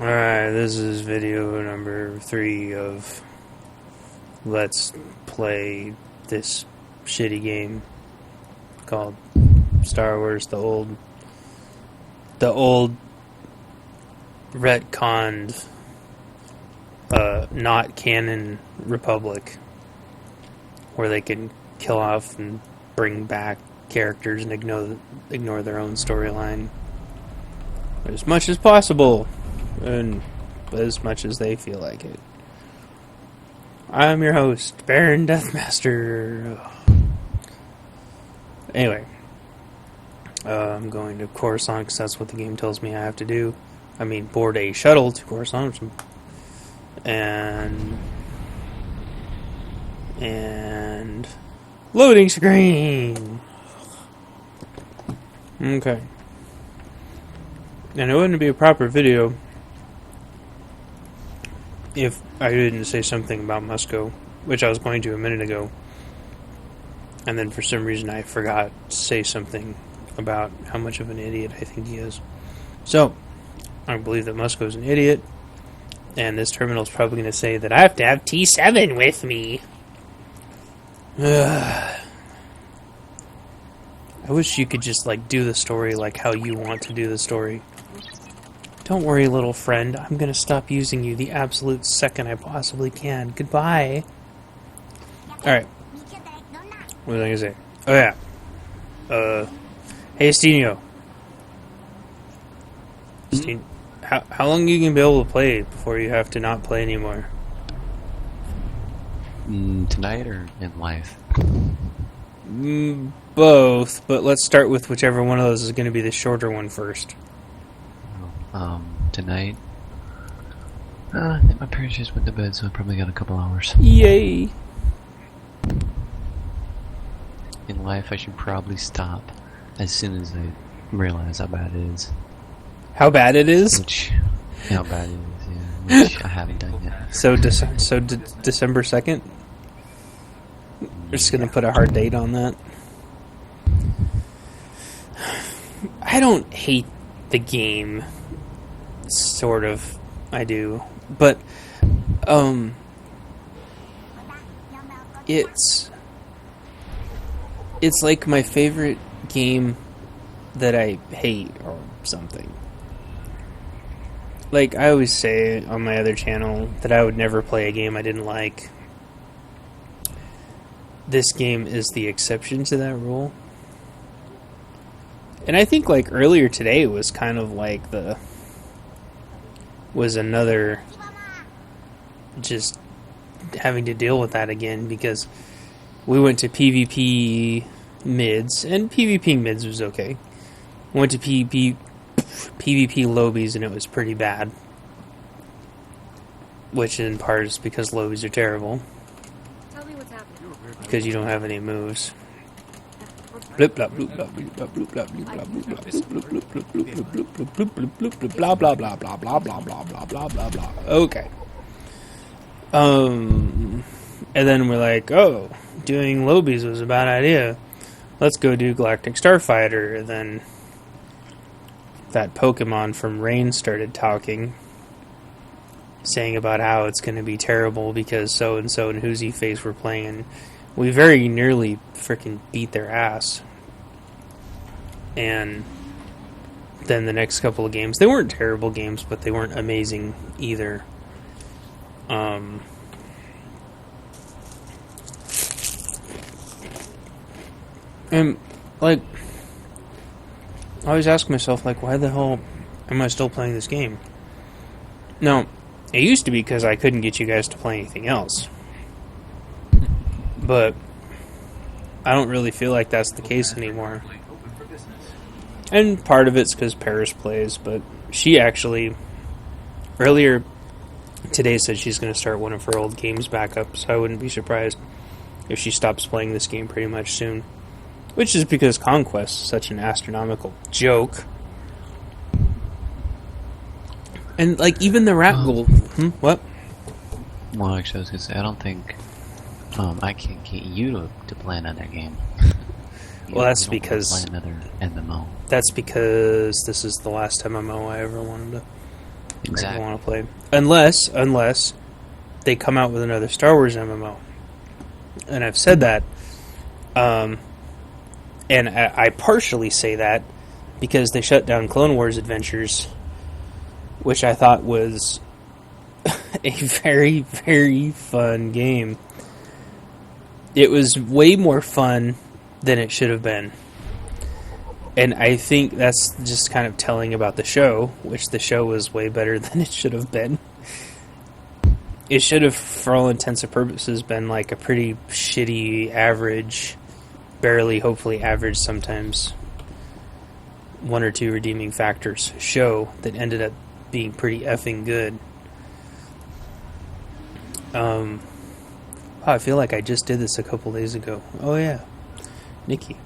Alright, this is video number 3 of Let's Play this shitty game called Star Wars, the old retconned, not canon Republic, where they can kill off and bring back characters and ignore their own storyline as much as possible. And as much as they feel like it. I'm your host, Baron Deathmaster. Anyway, I'm going to Coruscant because that's what the game tells me I have to do. I mean, board a shuttle to Coruscant. And loading screen. Okay. And it wouldn't be a proper video if I didn't say something about Musco, which I was going to a minute ago, and then for some reason I forgot to say something about how much of an idiot I think he is. So, I believe that Musco's an idiot, and this terminal's probably going to say that I have to have T7 with me. I wish you could just, do the story like how you want to do the story. Don't worry, little friend. I'm gonna stop using you the absolute second I possibly can. Goodbye. Alright. What was I gonna say? Oh, yeah. Hey, Steno. How long are you gonna be able to play before you have to not play anymore? Tonight or in life? Both, but let's start with whichever one of those is gonna be the shorter one first. Tonight, I think my parents just went to bed, so I probably got a couple hours. Yay! In life, I should probably stop as soon as I realize how bad it is. How bad it is? How bad it is, yeah. Which I haven't done yet. So December 2nd? We're just gonna put a hard date on that. I don't hate the game. Sort of, I do, but it's like my favorite game that I hate or something. Like I always say on my other channel that I would never play a game I didn't like. This game is the exception to that rule. And I think earlier today was kind of was another just having to deal with that again, because we went to PvP mids, and PvP mids was okay. Went to PvP lobbies, and it was pretty bad. Which in part is because lobbies are terrible. Tell me what's happening. Because you don't have any moves. Blip blah bloop blah bloop blah bloop blah bloop blah bloop blah blah blah blah blah blah blah blah blah blah blah blah blah. Okay. And then we're like, oh, doing lobies was a bad idea. Let's go do Galactic Starfighter. And then that Pokemon from Rain started talking, saying about how it's going to be terrible because so and so and Whoosy Face were playing, and we very nearly freaking beat their ass. And then the next couple of games, they weren't terrible games, but they weren't amazing either. And, I always ask myself, why the hell am I still playing this game? Now, it used to be because I couldn't get you guys to play anything else. But I don't really feel like that's the case anymore. And part of it's because Paris plays, but she actually earlier today said she's going to start one of her old games back up, so I wouldn't be surprised if she stops playing this game pretty much soon. Which is because Conquest is such an astronomical joke. And even the rat gold. What? Well, actually, I was going to say, I don't think I can't get you to play another game. Well, that's because play another MMO. That's because this is the last MMO I ever wanted to Exactly. want to play. Unless they come out with another Star Wars MMO. And I've said that, and I partially say that because they shut down Clone Wars Adventures, which I thought was a very, very fun game. It was way more fun than it should have been. And I think that's just kind of telling about the show, which the show was way better than it should have been. It should have, for all intents and purposes, been like a pretty shitty, average, barely, hopefully average sometimes, one or two redeeming factors show that ended up being pretty effing good. I feel like I just did this a couple days ago. Oh yeah, Nikki.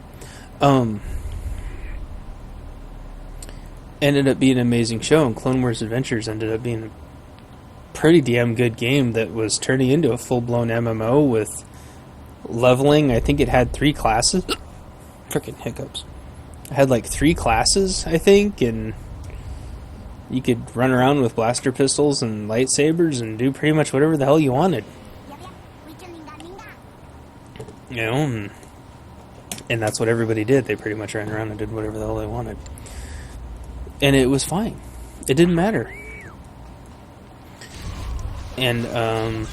Ended up being an amazing show, and Clone Wars Adventures ended up being a pretty damn good game that was turning into a full-blown MMO with leveling. I think it had 3 classes. Frickin' hiccups. It had like 3 classes, I think, and you could run around with blaster pistols and lightsabers and do pretty much whatever the hell you wanted. You know, and that's what everybody did. They pretty much ran around and did whatever the hell they wanted. And it was fine. It didn't matter. And, of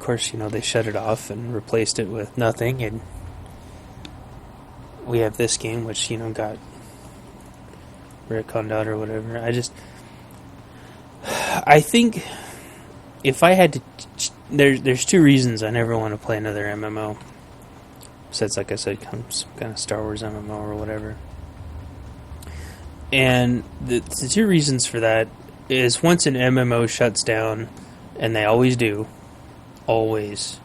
course, you know, they shut it off and replaced it with nothing, and we have this game, which, you know, got retconned out or whatever. I think if I had to, there's 2 reasons I never want to play another MMO. Besides, like I said, some kind of Star Wars MMO or whatever. And the 2 reasons for that is once an MMO shuts down, and they always do, always,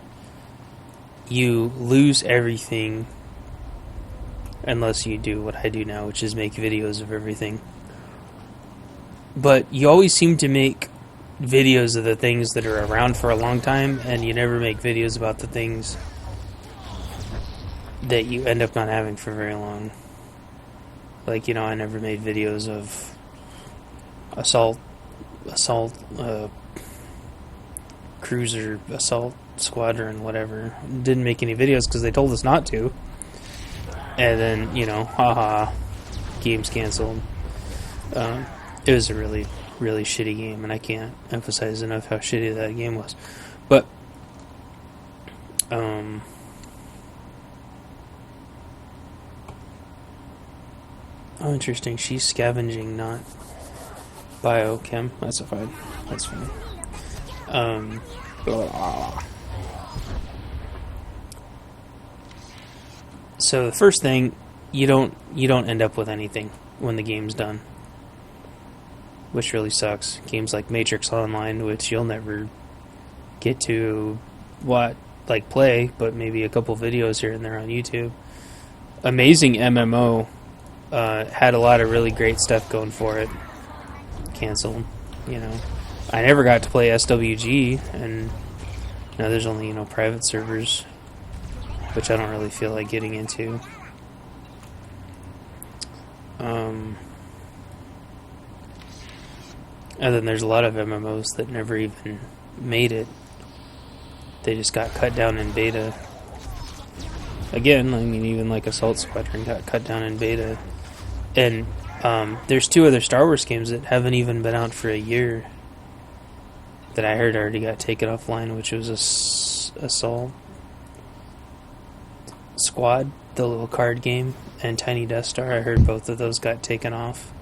you lose everything unless you do what I do now, which is make videos of everything. But you always seem to make videos of the things that are around for a long time, and you never make videos about the things that you end up not having for very long. Like, you know, I never made videos of assault cruiser, assault squadron, whatever. Didn't make any videos because they told us not to. And then, you know, haha, game's canceled. It was a really, really shitty game, and I can't emphasize enough how shitty that game was. But, oh, interesting. She's scavenging, not biochem. That's fine. That's fine. Blah. So the first thing, you don't end up with anything when the game's done, which really sucks. Games like Matrix Online, which you'll never get to play, but maybe a couple videos here and there on YouTube. Amazing MMO. Had a lot of really great stuff going for it. Canceled, you know. I never got to play SWG, and now there's only, you know, private servers, which I don't really feel like getting into. And then there's a lot of MMOs that never even made it. They just got cut down in beta. Again, I mean, even like Assault Squadron got cut down in beta. And there's 2 other Star Wars games that haven't even been out for a year that I heard already got taken offline, which was Assault Squad, the little card game, and Tiny Death Star. I heard both of those got taken off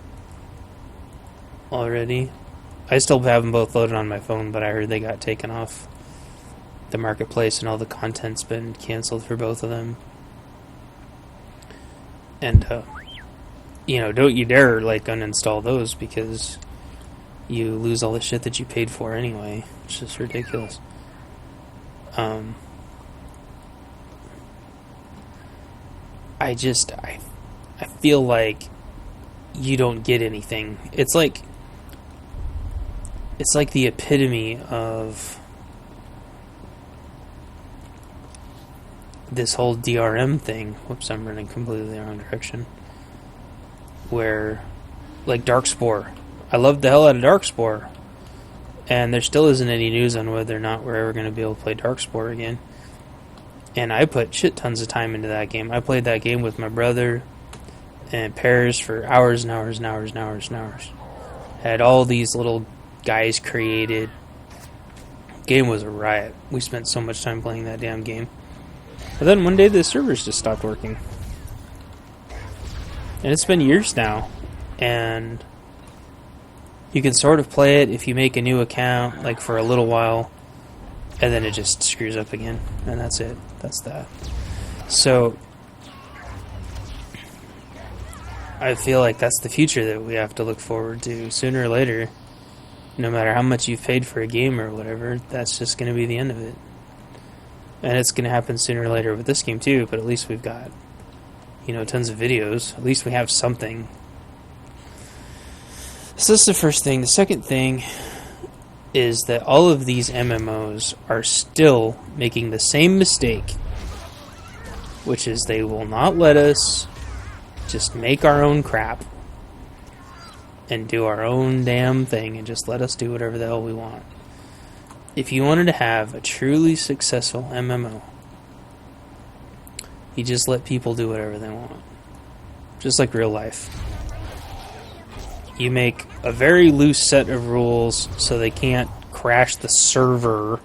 already. I still have them both loaded on my phone, but I heard they got taken off the marketplace, and all the content's been canceled for both of them. And, you know, don't you dare, like, uninstall those, because you lose all the shit that you paid for anyway. It's just ridiculous. I feel like you don't get anything. It's like the epitome of this whole DRM thing. Whoops, I'm running completely the wrong direction. Where like Darkspore. I loved the hell out of Darkspore. And there still isn't any news on whether or not we're ever going to be able to play Darkspore again. And I put shit tons of time into that game. I played that game with my brother and pairs for hours and hours and hours and hours and hours. Had all these little guys created. Game was a riot. We spent so much time playing that damn game. But then one day the servers just stopped working. And it's been years now. And you can sort of play it if you make a new account, like for a little while, and then it just screws up again, and that's it. That's that. So, I feel like that's the future that we have to look forward to. Sooner or later, no matter how much you've paid for a game or whatever, that's just going to be the end of it. And it's going to happen sooner or later with this game too, but at least we've got, tons of videos. At least we have something. So that's the first thing. The second thing is that all of these MMOs are still making the same mistake, which is they will not let us just make our own crap and do our own damn thing and just let us do whatever the hell we want. If you wanted to have a truly successful MMO, you just let people do whatever they want. Just like real life. You make a very loose set of rules so they can't crash the server,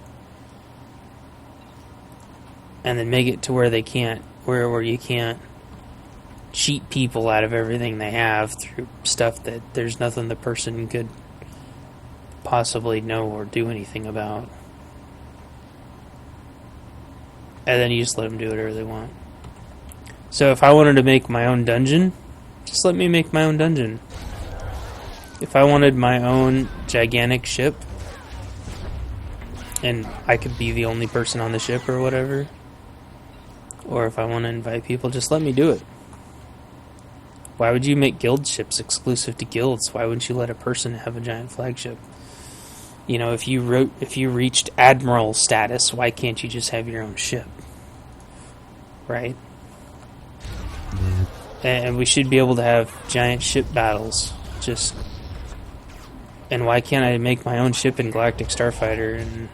and then make it to where they can't, where you can't cheat people out of everything they have through stuff that there's nothing the person could possibly know or do anything about. And then you just let them do whatever they want. So if I wanted to make my own dungeon, just let me make my own dungeon. If I wanted my own gigantic ship, and I could be the only person on the ship or whatever, or if I want to invite people, just let me do it. Why would you make guild ships exclusive to guilds? Why wouldn't you let a person have a giant flagship? If you reached admiral status, why can't you just have your own ship? Right? And we should be able to have giant ship battles. And why can't I make my own ship in Galactic Starfighter? And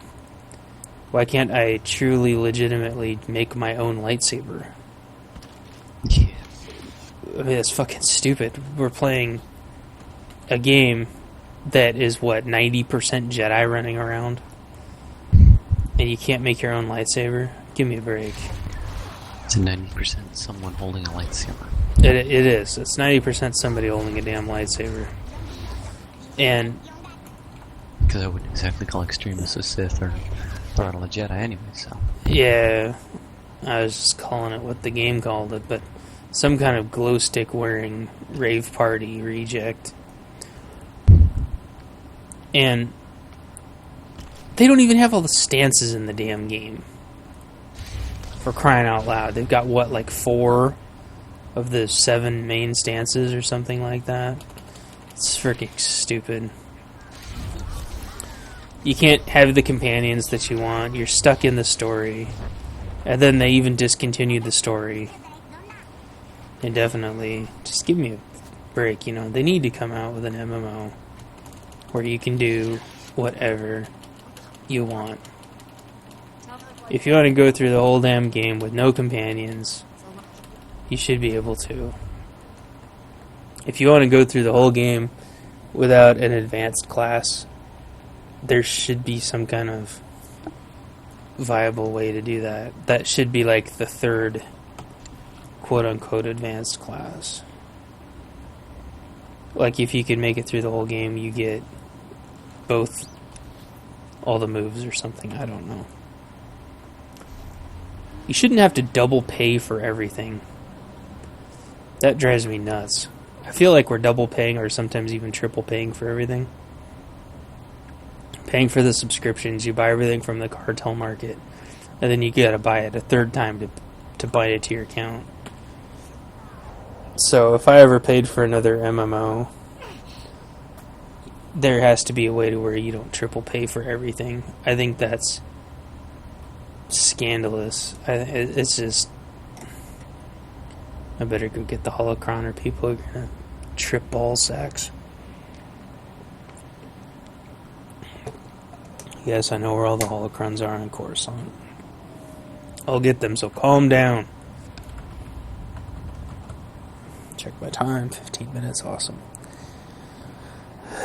why can't I truly, legitimately make my own lightsaber? Yeah. I mean, that's fucking stupid. We're playing a game that is, 90% Jedi running around? And you can't make your own lightsaber? Give me a break. It's a 90% someone holding a lightsaber. It is. It's 90% somebody holding a damn lightsaber. And because I wouldn't exactly call Extremis a Sith or Throttle a Jedi anyway, so. Yeah, I was just calling it what the game called it, but some kind of glow stick wearing rave party reject. And they don't even have all the stances in the damn game. For crying out loud. They've got 4 of the 7 main stances or something like that. It's freaking stupid. You can't have the companions that you want. You're stuck in the story. And then they even discontinued the story indefinitely. Just give me a break, They need to come out with an MMO where you can do whatever you want. If you want to go through the whole damn game with no companions, you should be able to. If you want to go through the whole game without an advanced class, there should be some kind of viable way to do that. That should be like the third quote-unquote advanced class. Like if you could make it through the whole game, you get both all the moves or something. I don't know. You shouldn't have to double pay for everything. That drives me nuts. I feel like we're double paying or sometimes even triple paying for everything. Paying for the subscriptions, you buy everything from the cartel market, and then you gotta buy it a third time to bind it to your account. So if I ever paid for another MMO, there has to be a way to where you don't triple pay for everything. I think that's scandalous. It's just, I better go get the holocron or people are gonna trip ball sacks. Yes, I know where all the holocrons are in Coruscant. I'll get them, so calm down. Check my time, 15 minutes, awesome.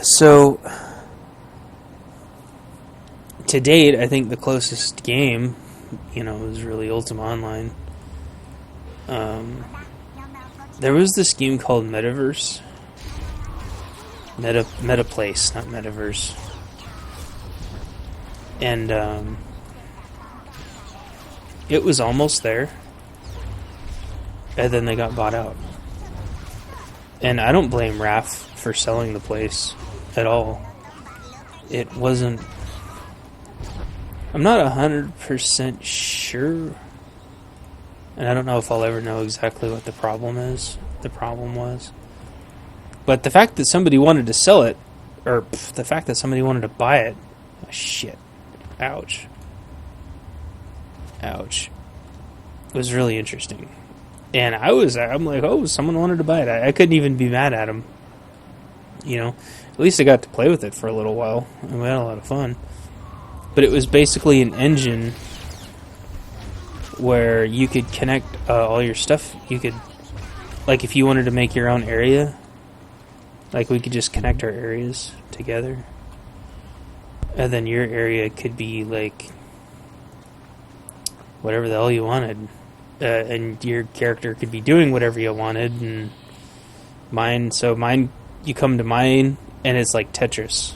So, to date, I think the closest game, is really Ultima Online. There was this game called Metaverse. Metaplace, not Metaverse. And, it was almost there. And then they got bought out. And I don't blame Raph for selling the place at all. It wasn't... I'm not 100% sure. And I don't know if I'll ever know exactly what the problem was. But the fact that somebody wanted to sell it, or the fact that somebody wanted to buy it, shit. Ouch. It was really interesting. And I'm like, oh, someone wanted to buy it. I couldn't even be mad at them. At least I got to play with it for a little while, and we had a lot of fun. But it was basically an engine where you could connect all your stuff. You could, like, if you wanted to make your own area, like, we could just connect our areas together. And then your area could be, like, whatever the hell you wanted. And your character could be doing whatever you wanted. And mine, you come to mine, and it's like Tetris.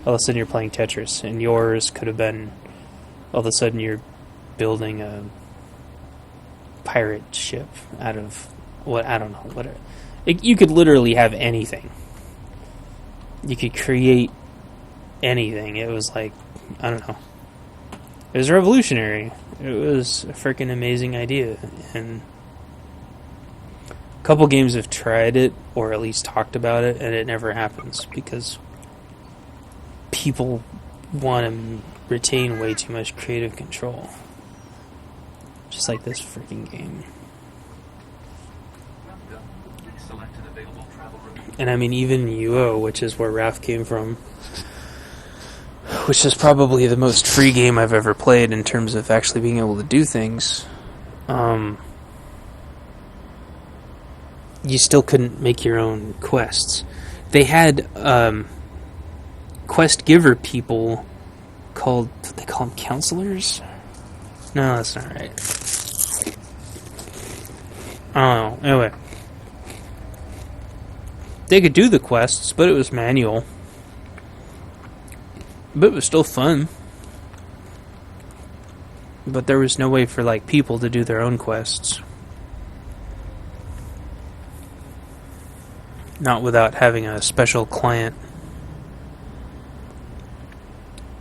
All of a sudden you're playing Tetris. And yours could have been, all of a sudden you're building a pirate ship out of, I don't know. You could literally have anything. You could create anything. It was like, I don't know. It was revolutionary. It was a freaking amazing idea. And a couple games have tried it, or at least talked about it, and it never happens because people want to retain way too much creative control. Just like this freaking game. And I mean, even UO, which is where Raph came from, which is probably the most free game I've ever played in terms of actually being able to do things, you still couldn't make your own quests. They had quest giver people called, they call them counselors? No, that's not right. I don't know. Anyway. They could do the quests, but it was manual. But it was still fun. But there was no way for, like, people to do their own quests. Not without having a special client.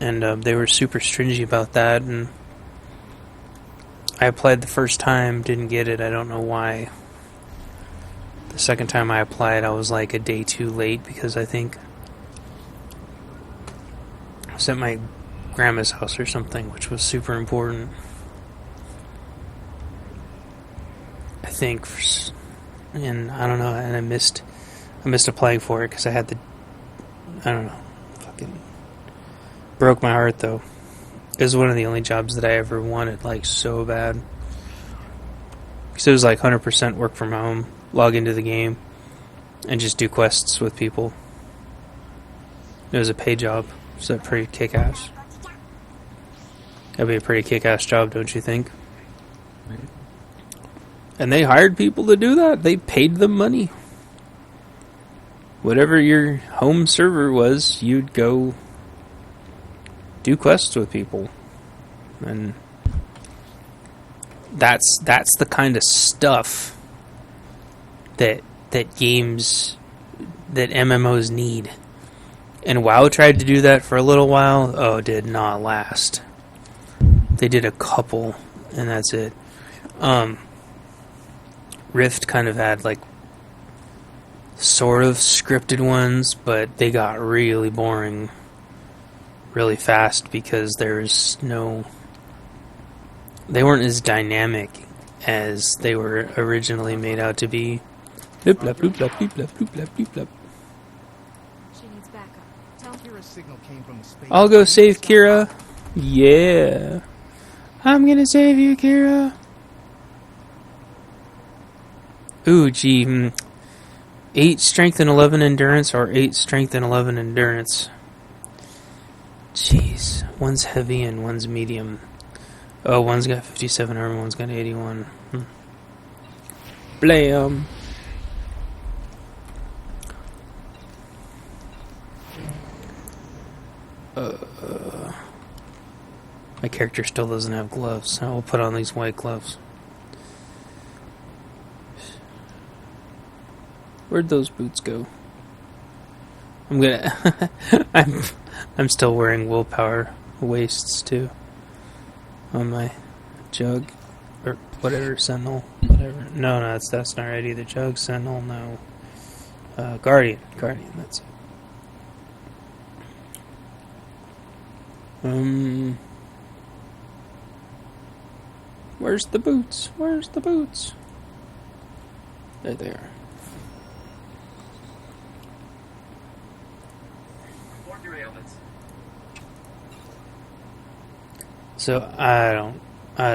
And they were super stringy about that, and I applied the first time, didn't get it, I don't know why. The second time I applied, I was like a day too late because I think I was at my grandma's house or something, which was super important. I think, and I don't know, and I missed applying for it because I had I don't know, fucking broke my heart though. It was one of the only jobs that I ever wanted, like, so bad. Because it was like 100% work from home. Log into the game and just do quests with people. It was a pay job, so that's pretty kick-ass. That'd be a pretty kick-ass job, don't you think? And they hired people to do that. They paid them money. Whatever your home server was, you'd go do quests with people. And that's the kind of stuff that games, that MMOs need. And WoW tried to do that for a little while. Oh, it did not last. They did a couple, and that's it. Rift kind of had, like, sort of scripted ones, but they got really boring really fast because they weren't as dynamic as they were originally made out to be. Bloop, bloop, bloop, bloop, bloop, bloop, bloop, bloop. She needs backup. Kira signal came from the space. I'll go save Kira. Yeah. I'm gonna save you, Kira. Ooh, gee. 8 strength and 11 endurance, or 8 strength and 11 endurance. Jeez. One's heavy and one's medium. Oh, one's got 57 armor, one's got 81. Blam. My character still doesn't have gloves, so I'll put on these white gloves. Where'd those boots go? I'm gonna... I'm still wearing willpower waists, too. On my jug. Or whatever, sentinel. Whatever. No, that's not right either. Jug, sentinel, no. Guardian, that's it. Where's the boots? Where's the boots? There they are. So I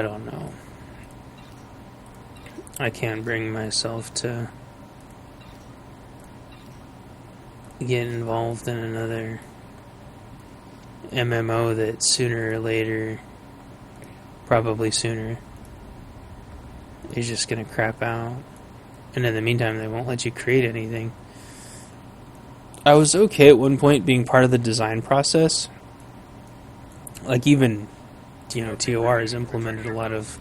don't know. I can't bring myself to get involved in another MMO that sooner or later, probably sooner, is just gonna crap out. And in the meantime, they won't let you create anything. I was okay at one point being part of the design process. Like even, TOR has implemented a lot of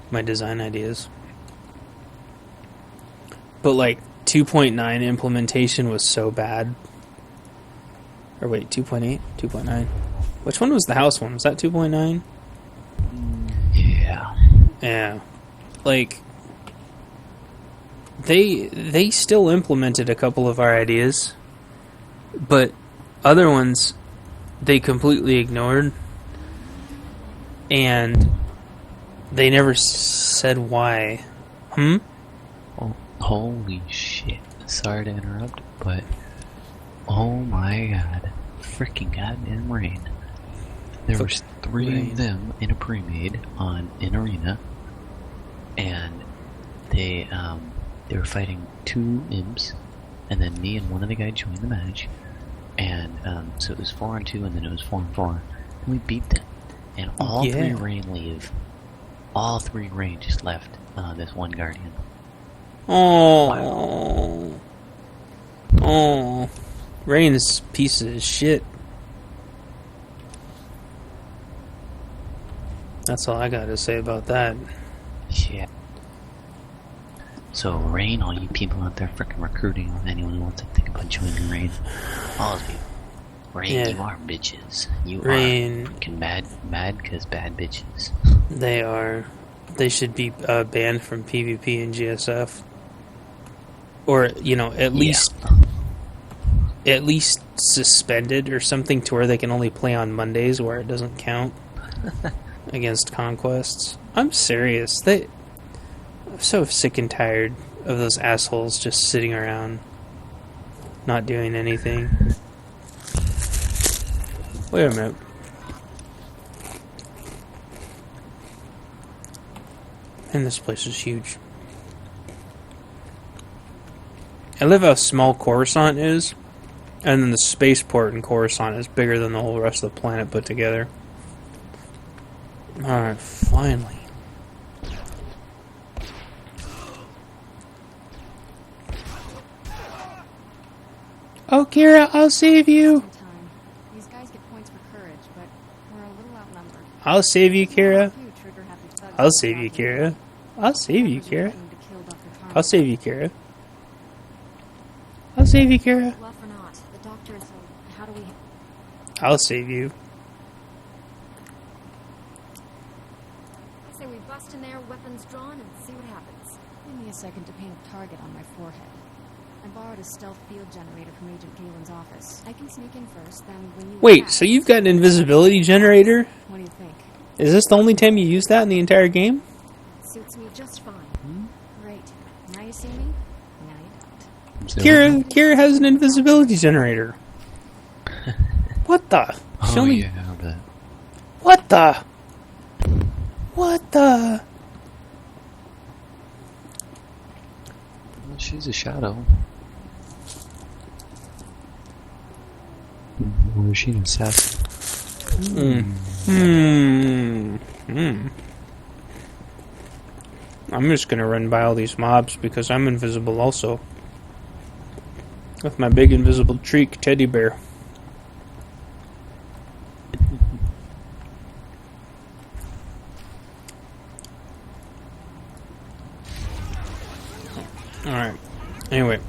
my design ideas. But like 2.9 implementation was so bad. Or wait, 2.8? 2.9? Which one was the house one? Was that 2.9? Yeah. Yeah. Like, they still implemented a couple of our ideas, but other ones they completely ignored, and they never said why. Oh, holy shit. Sorry to interrupt, but oh my god. Freaking goddamn rain. There was 3 of them in a pre-made in arena, and they were fighting 2 imps, and then me and one other guy joined the match, and so it was 4-on-2, and then it was 4-on-4, and we beat them, and all 3 rain leave. All 3 rain just left this one guardian. Oh, Rain is a piece of shit. That's all I got to say about that. Shit. So, Rain, all you people out there freaking recruiting anyone who wants to think about joining Rain, all of you. Rain, you are bitches. You Rain, are freaking mad because bad bitches. They are. They should be banned from PvP and GSF. Or, at least suspended or something to where they can only play on Mondays where it doesn't count against conquests. I'm serious. I'm so sick and tired of those assholes just sitting around not doing anything. Wait a minute. And this place is huge. I love how small Coruscant is, and then the spaceport in Coruscant is bigger than the whole rest of the planet put together. Alright, finally. Oh, Kira, I'll save you! These guys get points for courage, but we're a little outnumbered. I'll save you, Kira. I'll save you, Kira. I'll save you, Kira. I'll save you, Kira. I'll save you, Kira. Bluff or not, the doctor is... How do we... I'll save you. I say we bust in there, weapons drawn, and see what happens. Give me a second to paint a target on my forehead. I borrowed a stealth field generator from Agent Galen's office. I can sneak in first, then when you... Wait, so you've got an invisibility generator? What do you think? Is this the only time you use that in the entire game? Suits me just fine. Great. Now you see me? Now you don't. Kira has an invisibility generator. What the? She Oh only- yeah, but What the? What the? well, she's a shadow. Or is she an assassin? I'm just gonna run by all these mobs because I'm invisible also. With my big invisible treek teddy bear. Alright. Anyway.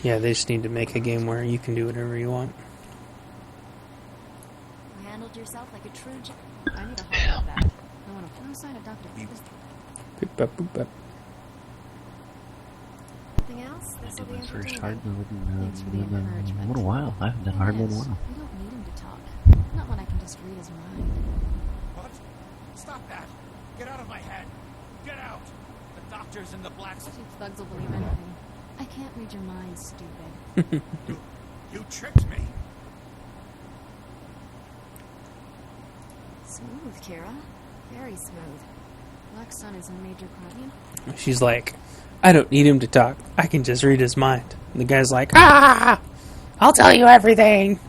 Yeah, they just need to make a game where you can do whatever you want. You handled yourself like a true I need a heart like that. I want to no sign of Dr. Boop, bop, boop, bop. Anything else? I This did will be my first entertaining. hard mode Thanks for the in encouragement. a little while. I haven't done hard mode in a Yes, while. we don't need him to talk. Not when I can just read his mind. What? Stop that! Get out of my head! Get out! The doctors and the blacks. You thugs will believe anything. I can't read your mind, stupid. You tricked me! Smooth, Kira. Very smooth. Black Sun is a major guardian. She's like, I don't need him to talk. I can just read his mind. And the guy's like, ah! I'll tell you everything!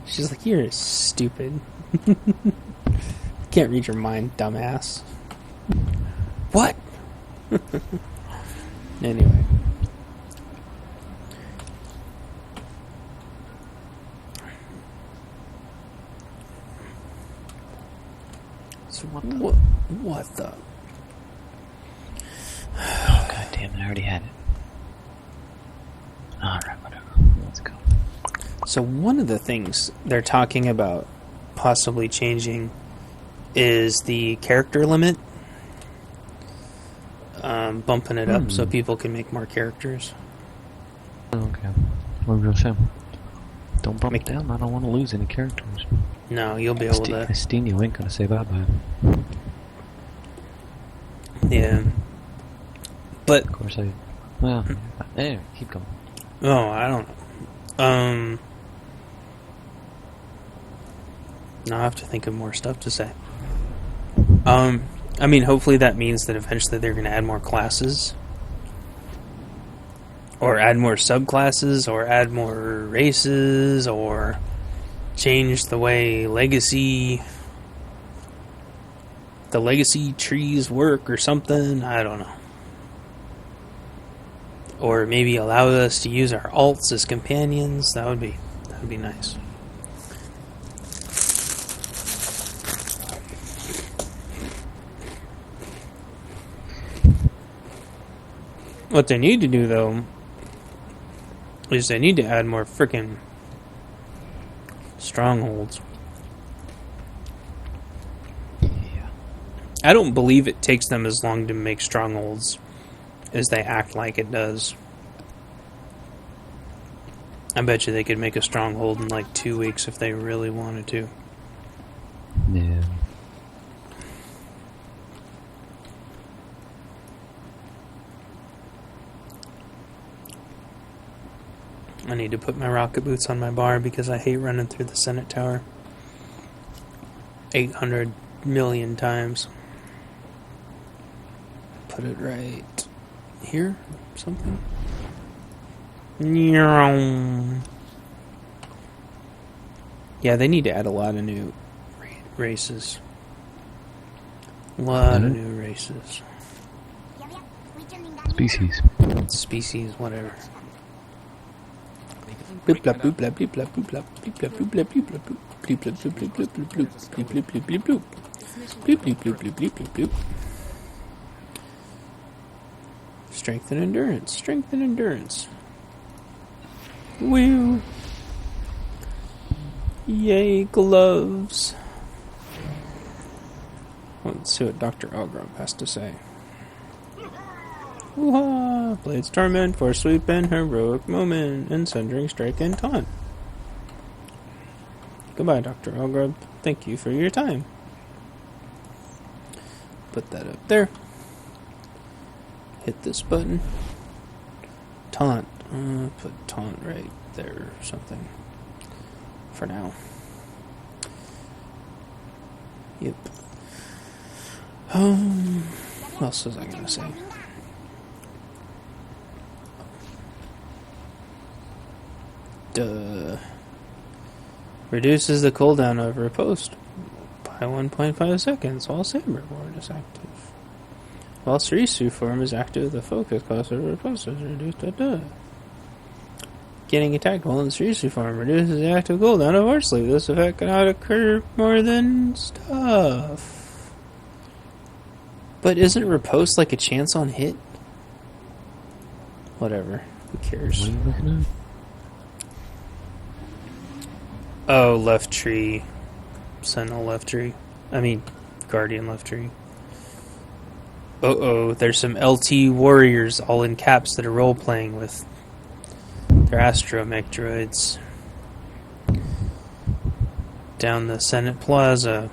She's like, you're stupid. Can't read your mind, dumbass. What? Anyway. So what the? What the? Oh god damn it! I already had it. All right, whatever. Let's go. So one of the things they're talking about possibly changing is the character limit. Bumping it up so people can make more characters. Okay. What were you gonna say? Don't bump it down. I don't want to lose any characters. No, you'll be able to. Steen, you ain't gonna say bye bye. Yeah. But Of course I. Well, anyway, keep going. oh, I don't know. Now I have to think of more stuff to say. I mean, hopefully that means that eventually they're going to add more classes. Or add more subclasses, or add more races, or change the way the legacy trees work or something. I don't know. Or maybe allow us to use our alts as companions. That would be nice. What they need to do, though, is they need to add more frickin' strongholds. Yeah. I don't believe it takes them as long to make strongholds as they act like it does. I bet you they could make a stronghold in like 2 weeks if they really wanted to. Yeah. I need to put my rocket boots on my bar because I hate running through the Senate Tower 800 million times. Put it right here, something. Yeah, they need to add a lot of new races. A lot of new races. Species. Species, whatever. Bloop blop bloop blop bloop blop bloop blop bloop blop bloop blop bloop blop bloop bloop bloop bloop bloop bloop bloop bloop bloop bloop bloop bloop bloop bloop bloop bloop bloop. Strength and endurance. Strength and endurance. Woo! Yay, gloves! Let's see what Dr. Algrove has to say. Woo-ha! Blade's torment for sweep and heroic moment and sundering strike and taunt. Goodbye, Dr. Algrove. Thank you for your time. put that up there. Hit this button. Taunt. Put taunt right there or something. For now. Yep. What else was I gonna say? Reduces the cooldown of a post by 1.5 seconds while Saberboard is active. While Srisu form is active, the focus cost of a post is reduced. Getting attacked while in Srisu form reduces the active cooldown of Art Sleeve. This effect cannot occur more than stuff. But isn't riposte like a chance on hit? Whatever. Who cares? What are you looking at? Oh, left tree. Sentinel left tree. I mean, Guardian left tree. There's some LT warriors all in caps that are role-playing with their astromech droids. Down the Senate Plaza.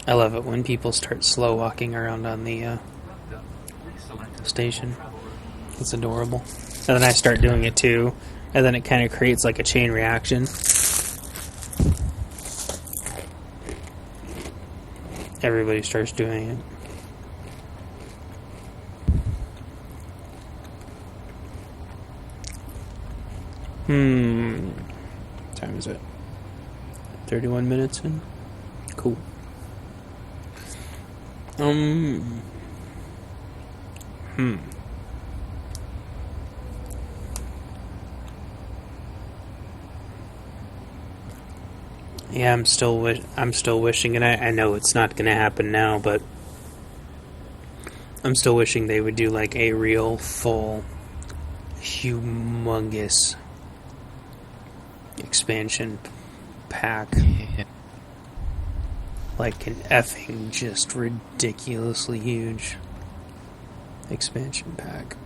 I love it when people start slow walking around on the station. It's adorable. And then I start doing it too. And then it kind of creates like a chain reaction. Everybody starts doing it. What time is it? 31 minutes in? Cool. Yeah, I'm still wishing, and I know it's not going to happen now, but I'm still wishing they would do like a real full, humongous expansion pack. Yeah. Like an effing just ridiculously huge expansion pack.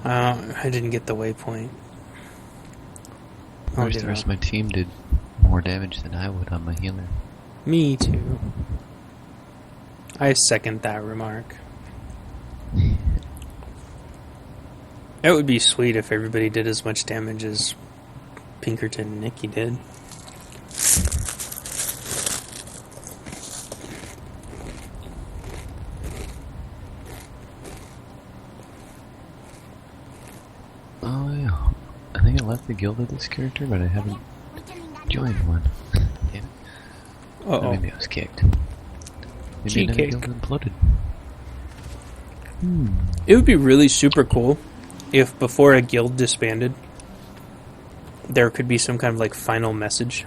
I didn't get the waypoint. I wish the rest of my team did more damage than I would on my healer. Me too. I second that remark. It would be sweet if everybody did as much damage as Pinkerton and Nikki did. Oh yeah. I think I left the guild with this character, but I haven't joined one. Damn it. Uh-oh. Maybe I was kicked. Maybe Cheesecake. another guild imploded. It would be really super cool if before a guild disbanded, there could be some kind of like final message.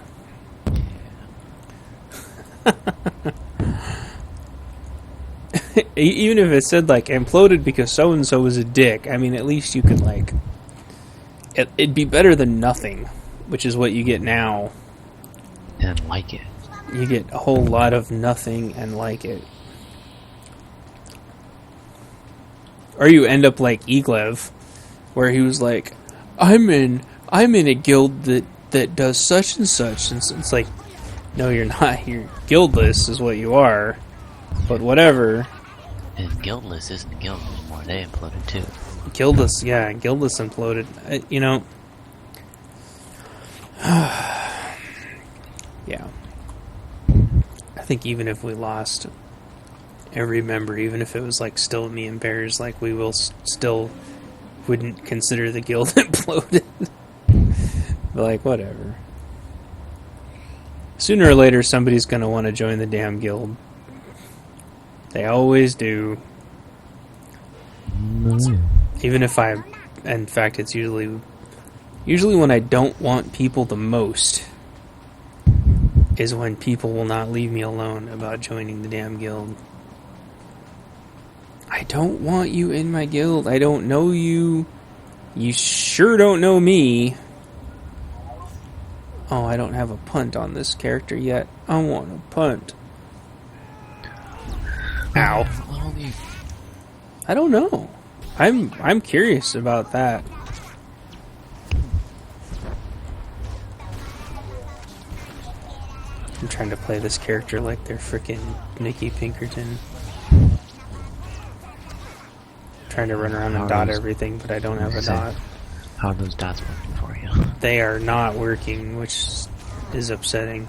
Even if it said like imploded because so and so was a dick. I mean, at least you could like it'd be better than nothing, which is what you get now. And like it. You get a whole lot of nothing and like it. Or you end up like Eglev, where he was like, I'm in a guild that does such and such, and it's like, no, you're not. You're guildless is what you are. But whatever. And guildless isn't a guild anymore. They imploded too. Guildless, yeah, Guildless imploded. You know, yeah. I think even if we lost every member, even if it was like still me and Bears, like we will still wouldn't consider the guild imploded. But like, whatever. Sooner or later, somebody's gonna want to join the damn guild. They always do. Even if in fact, it's usually when I don't want people the most is when people will not leave me alone about joining the damn guild. I don't want you in my guild. I don't know you. You sure don't know me. Oh, I don't have a punt on this character yet. I want a punt. Ow. I don't know. I'm curious about that. I'm trying to play this character like they're frickin' Nikki Pinkerton. Trying to run around and dot everything, but I don't have a dot. How are those dots working for you? They are not working, which is upsetting.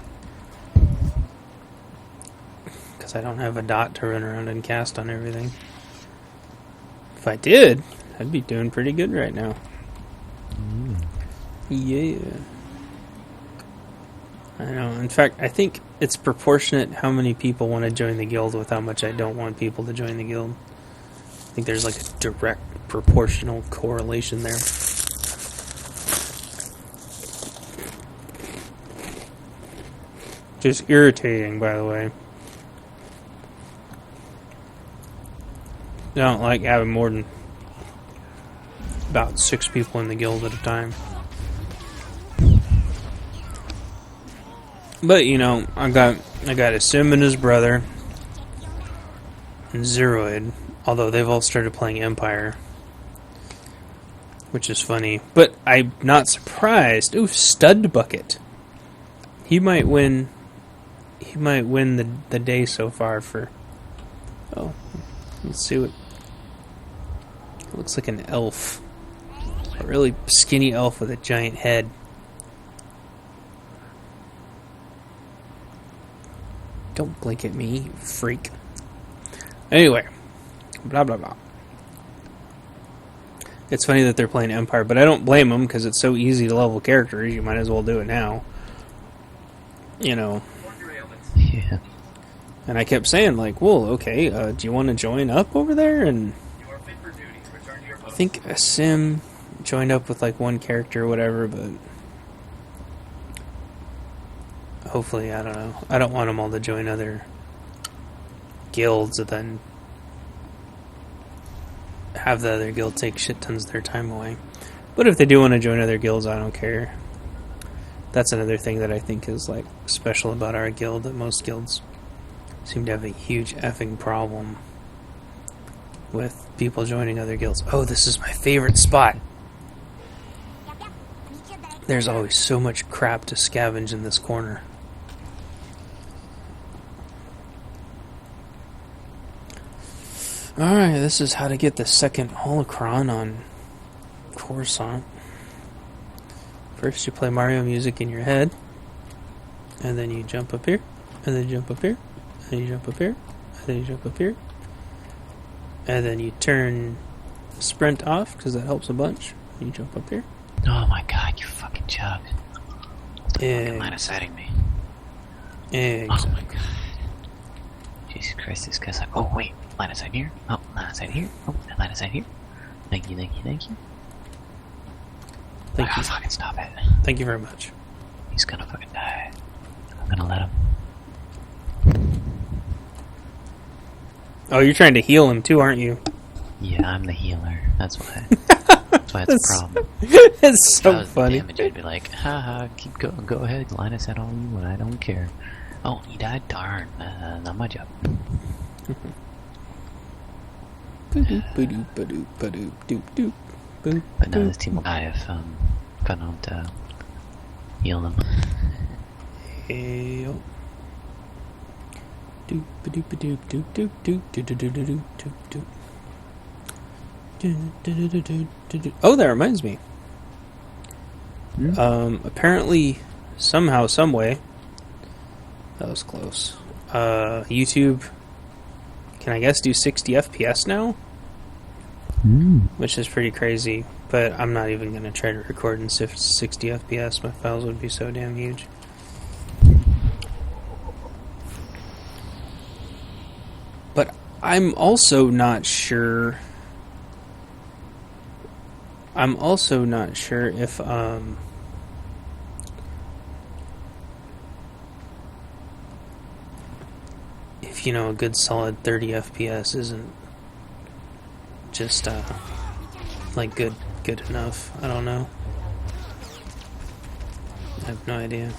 Because I don't have a dot to run around and cast on everything. If I did, I'd be doing pretty good right now. Yeah. I know. In fact, I think it's proportionate how many people want to join the guild with how much I don't want people to join the guild. I think there's like a direct proportional correlation there. Just irritating, by the way. I don't like having more than about 6 people in the guild at a time. But you know, I got a Sim and his brother and Zeroid. Although they've all started playing Empire, which is funny. But I'm not surprised. Ooh, Stud Bucket. He might win. He might win the day so far for. Oh, let's see what. It looks like an elf, a really skinny elf with a giant head. Don't blink at me, you freak. Anyway. Blah, blah, blah. It's funny that they're playing Empire, but I don't blame them because it's so easy to level characters. You might as well do it now. You know. Yeah. And I kept saying, like, well, okay, do you want to join up over there? And I think a Sim joined up with, like, one character or whatever, but hopefully, I don't know. I don't want them all to join other guilds and then have the other guild take shit tons of their time away. But if they do want to join other guilds, I don't care. That's another thing that I think is like special about our guild, that most guilds seem to have a huge effing problem with people joining other guilds. Oh, this is my favorite spot. There's always so much crap to scavenge in this corner. Alright, this is how to get the second holocron on Coruscant. First you play Mario music in your head, and then you jump up here, and then you jump up here, and then you jump up here, and then you jump up here, and then you turn sprint off, because that helps a bunch, and you jump up here. Oh my god, you fucking chug. Fucking line of sighting me. Exactly. Oh my god. Jesus Christ, this guy's like, oh wait. Line of sight here. Oh, line of sight here. Oh, line of sight here. Thank you, thank you, thank you. Thank you. Fucking stop it. Thank you very much. He's gonna fucking die. I'm gonna let him. Oh, you're trying to heal him too, aren't you? Yeah, I'm the healer. That's why. That's why it's a problem. It's so If I was funny. Damage, I'd be like, haha, keep going, go ahead, line of sight all you want, I don't care. Oh, he died? Darn. Not my job. But now this team will die if I don't heal them. Hey, oh, that reminds me. Apparently, somehow, some way, that was close. YouTube can, I guess, do 60 FPS now, which is pretty crazy. But I'm not even going to try to record in 60 FPS. My files would be so damn huge. But I'm also not sure. If a good solid 30 FPS isn't just like good enough. I don't know. I have no idea.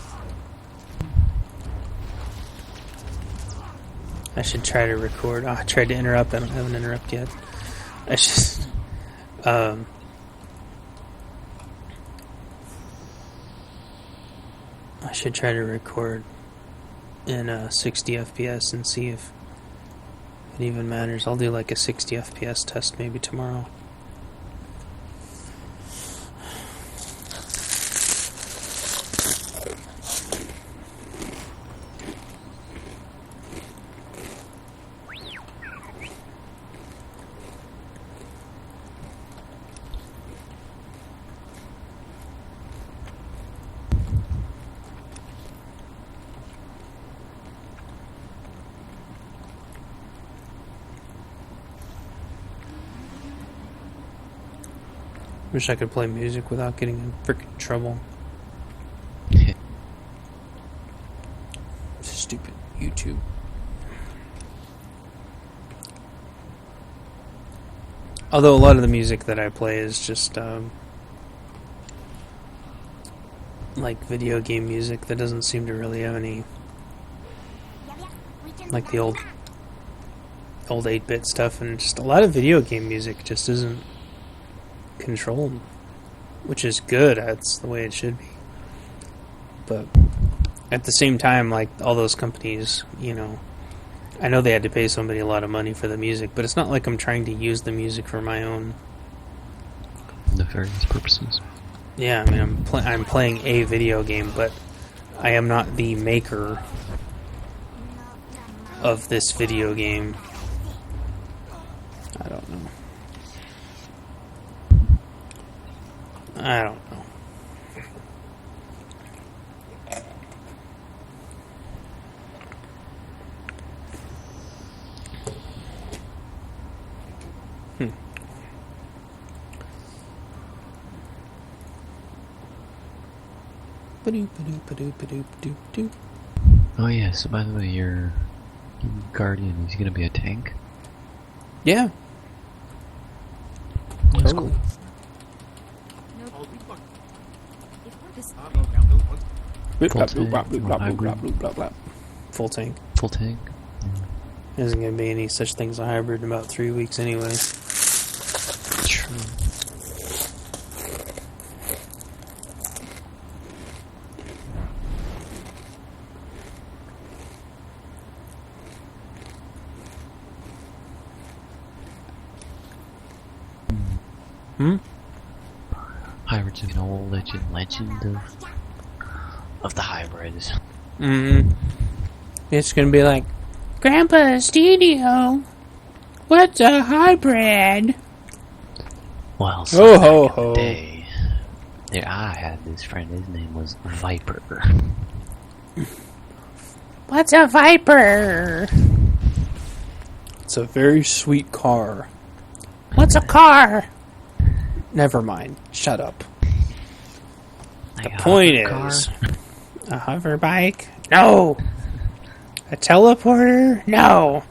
I should try to record. I tried to interrupt. I don't have an interrupt yet. I just I should try to record in 60 FPS and see if it even matters. I'll do like a 60 FPS test maybe tomorrow. Wish I could play music without getting in frickin' trouble. Stupid YouTube. Although a lot of the music that I play is just like video game music that doesn't seem to really have any, like the old 8-bit stuff, and just a lot of video game music just isn't controlled, which is good. That's the way it should be. But at the same time, like all those companies, you know, I know they had to pay somebody a lot of money for the music, but it's not like I'm trying to use the music for my own nefarious purposes. Yeah, I mean, I'm playing a video game, but I am not the maker of this video game. I don't know. I don't know. Oh yeah, so by the way, your Guardian, is gonna be a tank? Yeah. That's Totally. cool. Full tank. Full tank? There isn't going to be any such thing as a hybrid in about 3 weeks anyway. True. Hybrids are an old legend of the hybrids. It's going to be like, Grandpa Studio, what's a hybrid? Well, Oh, back ho, in ho. the day, I had this friend, his name was Viper. What's a Viper? It's a very sweet car. What's a car? Never mind. Shut up. The point is, a hover bike? No. A teleporter? No.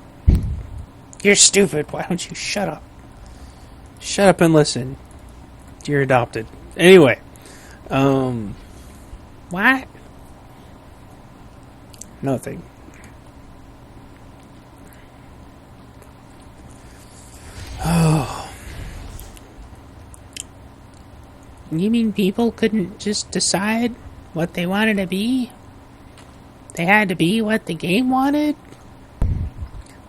You're stupid. Why don't you shut up? Shut up and listen. You're adopted. Anyway. What? Nothing. Oh. You mean people couldn't just decide what they wanted to be? They had to be what the game wanted?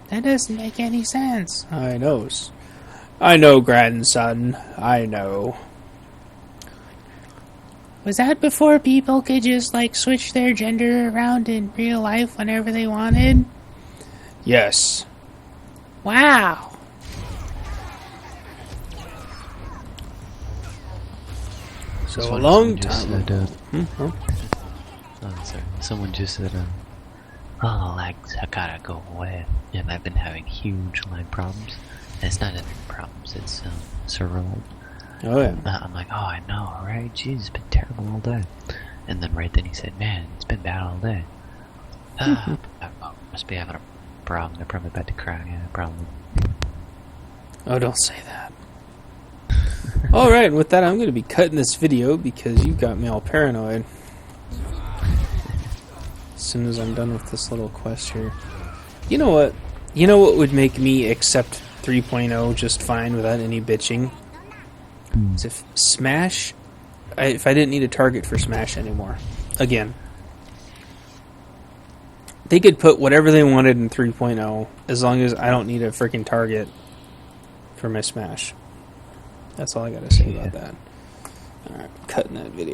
That doesn't make any sense. I know. I know, grandson. I know. Was that before people could just, like, switch their gender around in real life whenever they wanted? Yes. Wow. So a long time ago. Oh, sorry. Someone just said, oh, lags, I gotta go away. And I've been having huge lag problems. And it's not internet problems, it's server lag. Oh, yeah. I'm like, oh, I know, right? Jeez, it's been terrible all day. And then right then he said, man, it's been bad all day. I must be having a problem. They're probably about to cry. Yeah, probably. Oh, don't say that. Alright, with that, I'm going to be cutting this video because you got me all paranoid. As soon as I'm done with this little quest here. You know what? You know what would make me accept 3.0 just fine without any bitching? Is if Smash... if I didn't need a target for Smash anymore. Again. they could put whatever they wanted in 3.0 as long as I don't need a freaking target for my smash. That's all I gotta say about that. Alright, cutting that video.